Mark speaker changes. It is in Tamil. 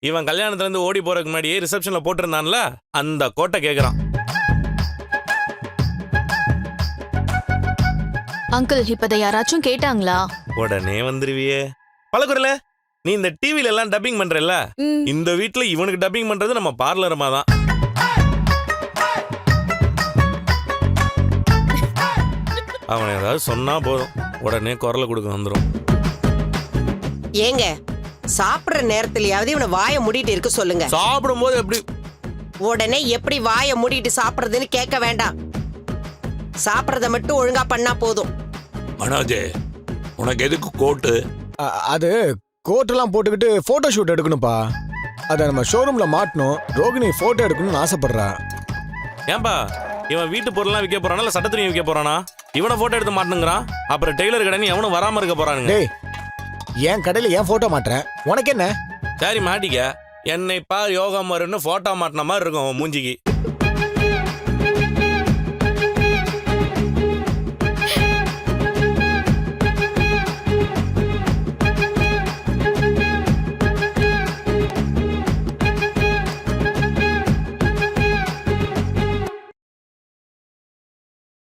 Speaker 1: இவன் கல்யாணத்துல இருந்து ஓடி போறதுக்கு முன்னாடியே ரிசப்ஷன்ல போட்டிருந்தான்ல அந்த கோட்டை கேக்குறான்.
Speaker 2: அங்கிள் இப்ப யாராச்சும் கேட்டாங்களா?
Speaker 1: உடனே வந்துருவியே. பழகுறல நீ இந்த டிவில எல்லாம் டப்பிங் பண்றல, இந்த வீட்ல இவனுக்கு டப்பிங் பண்றது நம்ம பார்லரமா தான். அவன் ஏதாவது சொன்னா போதும் உடனே குரலை கொடுக்க வந்துடும்.
Speaker 3: ஏங்க சாப்பிடுற நேரத்திலயாவது இவனை வாயை மூடிட்டு இருக்க சொல்லுங்க.
Speaker 1: சாப்பிடும் போது எப்படி
Speaker 3: உடனே எப்படி வாயை மூடிட்டு சாப்பிடுறதுன்னு கேட்க வேண்டாம். சாப்பிடறத மட்டும் ஒழுங்கா பண்ணா போதும்.
Speaker 4: மனோஜே, உனக்கு எதுக்கு கோட்டு?
Speaker 5: அது கோட்டெல்லாம் போட்டுக்கிட்டு போட்டோ ஷூட் எடுக்கணும்ப்பா. அதை நம்ம ஷோரூம்ல மாட்டணும். ரோகிணி போட்டோ எடுக்கணும்னு ஆசைப்படுறா.
Speaker 1: ஏன்பா இவன் வீட்டு பொருள்லாம் விற்க போறானா இல்ல சட்ட துணி விற்க போறானா? இவனை போட்டோ எடுத்து மாட்டணுங்கிறான். அப்புறம் டெய்லர் கடைன்னு எவனும் வராம இருக்க போறானுங்க.
Speaker 5: டேய், என் கடையில ஏன் போட்டோ மாட்டுறேன், உனக்கு என்ன?
Speaker 1: சரி மாட்டிக்க. என்னை பா யோகா மாறுன்னு போட்டோ மாட்டின மாதிரி இருக்கும் உன் மூஞ்சிக்கு.